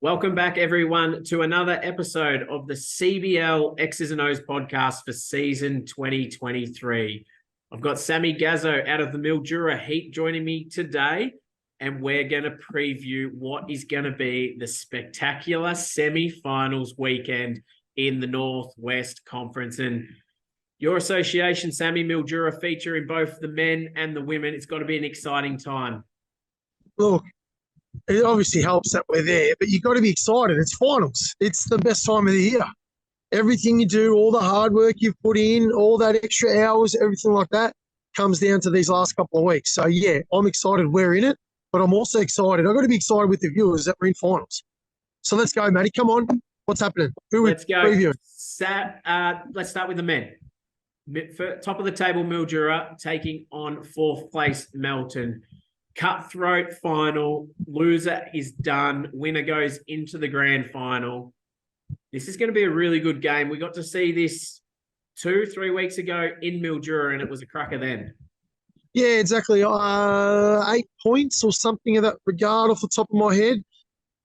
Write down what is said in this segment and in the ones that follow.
Welcome back, everyone, to another episode of the CBL X's and O's podcast for season 2023. I've got Sammy Gazzo out of the Mildura Heat joining me today, and we're going to preview what is going to be the spectacular semi-finals weekend in the Northwest Conference. And your association, Sammy, Mildura, featuring both the men and the women. It's got to be an exciting time. Look, it obviously helps that we're there, but you've got to be excited. It's finals. It's the best time of the year. Everything you do, all the hard work you've put in, all that extra hours, everything like that comes down to these last couple of weeks. So, yeah, I'm excited we're in it, but I'm also excited. I've got to be excited with the viewers that we're in finals. So let's go, Matty. Come on. What's happening? Let's go. Previewing? Let's start with the men. Top of the table, Mildura taking on fourth place, Melton. Cutthroat final. Loser is done. Winner goes into the grand final. This is going to be a really good game. We got to see this 2-3 weeks ago in Mildura, and it was a cracker then. Yeah, exactly. 8 points or something of that regard off the top of my head.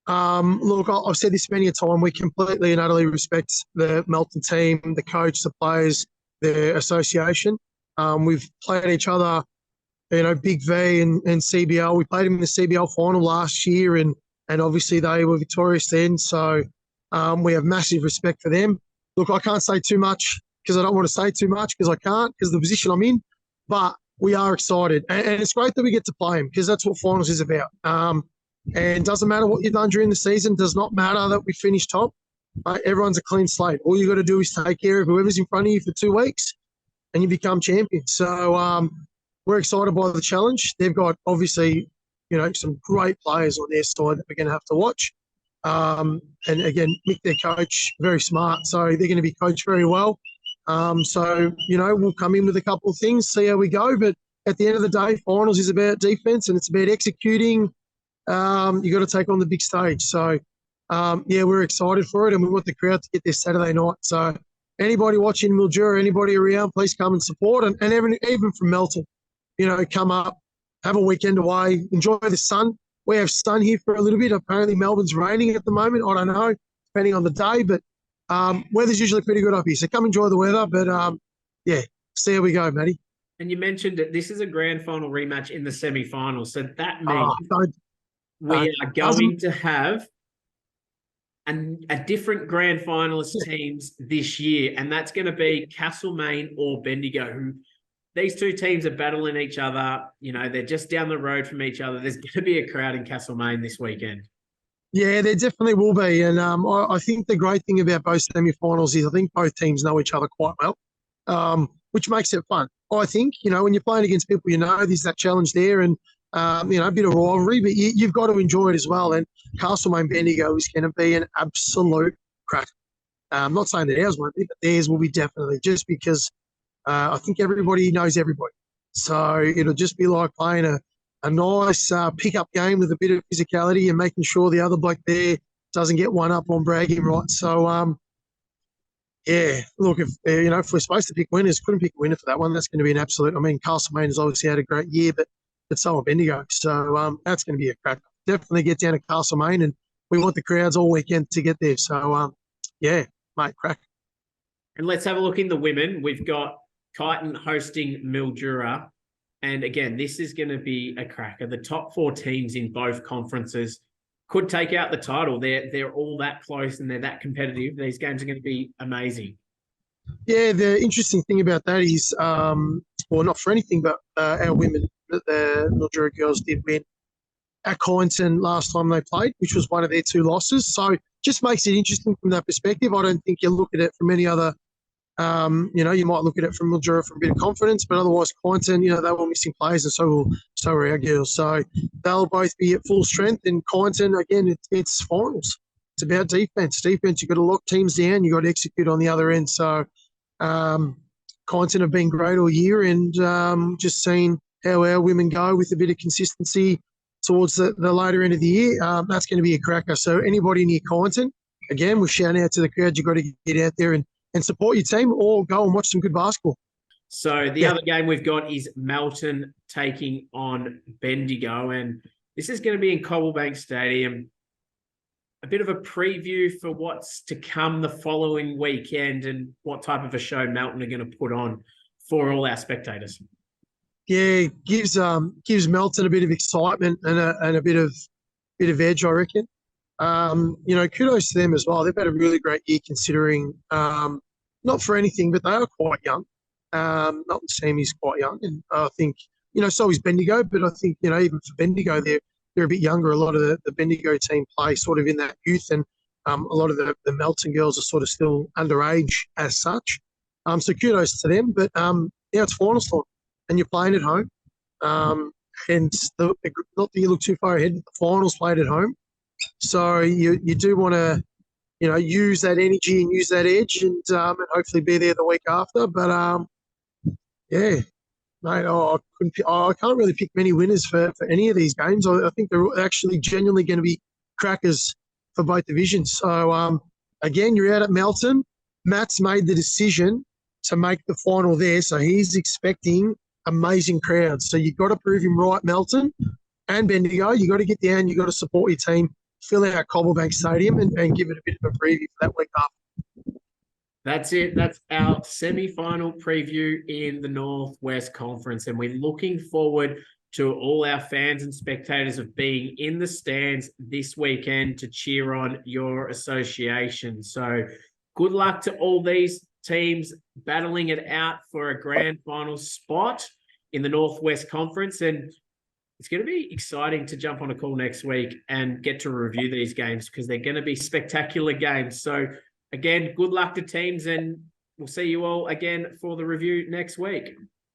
Look, I've said this many a time. We completely and utterly respect the Melton team, the coach, the players, the association. We've played each other, Big V and CBL. We played them in the CBL final last year, and obviously they were victorious then. So we have massive respect for them. Look, I can't say too much because I don't want to say too much because I can't because of the position I'm in. But we are excited, and it's great that we get to play them because that's what finals is about. And it doesn't matter what you've done during the season. Does not matter that we finish top. Everyone's a clean slate. All you got to do is take care of whoever's in front of you for 2 weeks, and you become champion. So we're excited by the challenge. They've got obviously, some great players on their side that we're going to have to watch. And again, Mick, their coach, very smart. So they're going to be coached very well. So we'll come in with a couple of things, see how we go. But at the end of the day, finals is about defense and it's about executing. You got to take on the big stage. So, we're excited for it, and we want the crowd to get there Saturday night. So anybody watching Mildura, anybody around, please come and support. And even from Melton, come up, have a weekend away, enjoy the sun. We have sun here for a little bit. Apparently Melbourne's raining at the moment. I don't know, depending on the day. But weather's usually pretty good up here. So come enjoy the weather. But, see how we go, Matty. And you mentioned that this is a grand final rematch in the semi-finals. So that means we are going to have a different grand finalist teams this year, and that's going to be Castlemaine or Bendigo, who these two teams are battling each other. They're just down the road from each other. There's going to be a crowd in Castlemaine this weekend. Yeah, there definitely will be. And I think the great thing about both semi-finals is I think both teams know each other quite well, which makes it fun. I think, when you're playing against people, there's that challenge there and, a bit of rivalry, but you've got to enjoy it as well. And Castlemaine Bendigo is going to be an absolute crack. I'm not saying that ours won't be, but theirs will be definitely, just because I think everybody knows everybody. So it'll just be like playing a nice pick-up game with a bit of physicality and making sure the other bloke there doesn't get one up on bragging rights. So, look, if we're supposed to pick winners, couldn't pick a winner for that one. That's going to be an absolute. I mean, Castlemaine has obviously had a great year, but so are Bendigo. So that's going to be a crack. Definitely get down to Castlemaine, and we want the crowds all weekend to get there. So, mate, crack. And let's have a look in the women. We've got Kyneton hosting Mildura. And again, this is going to be a cracker. The top 4 teams in both conferences could take out the title. They're all that close and they're that competitive. These games are going to be amazing. Yeah, the interesting thing about that is, not for anything, but our women, the Mildura girls did win at Kyneton last time they played, which was one of their 2 losses. So just makes it interesting from that perspective. I don't think you look at it from any other you might look at it from Mildura for a bit of confidence, but otherwise Kyneton, they were missing players and so were our girls. So they'll both be at full strength. And Kyneton, again, it's finals. It's about defence. Defence, you've got to lock teams down. You've got to execute on the other end. So Kyneton have been great all year, and just seeing how our women go with a bit of consistency towards the later end of the year, that's going to be a cracker. So anybody near Kyneton, again, we're shouting out to the crowd, you've got to get out there and support your team or go and watch some good basketball. So the other game we've got is Melton taking on Bendigo, and this is going to be in Cobblebank Stadium. a bit of a preview for what's to come the following weekend and what type of a show Melton are going to put on for all our spectators. Yeah, gives Melton a bit of excitement and a bit of edge, I reckon. Kudos to them as well. They've had a really great year considering, not for anything, but they are quite young. Melton team is quite young, and I think so is Bendigo. But I think even for Bendigo, they're a bit younger. A lot of the Bendigo team play sort of in that youth, and a lot of the Melton girls are sort of still underage as such. So kudos to them. But it's finals time, and you're playing at home. And not that you look too far ahead, the finals played at home. So you do want to, use that energy and use that edge, and hopefully be there the week after. But yeah, mate, I can't really pick many winners for any of these games. I think they're actually genuinely going to be crackers for both divisions. So again, you're out at Melton. Matt's made the decision to make the final there, so he's expecting amazing crowds. So you've got to prove him right, Melton and Bendigo. You've got to get down. You've got to support your team, fill out Cobblebank Stadium, and give it a bit of a preview for that week after. That's it. That's our semi-final preview in the Northwest Conference, and we're looking forward to all our fans and spectators of being in the stands this weekend to cheer on your association. So good luck to all these teams battling it out for a grand final spot in the Northwest Conference. And it's going to be exciting to jump on a call next week and get to review these games because they're going to be spectacular games. So again, good luck to teams, and we'll see you all again for the review next week.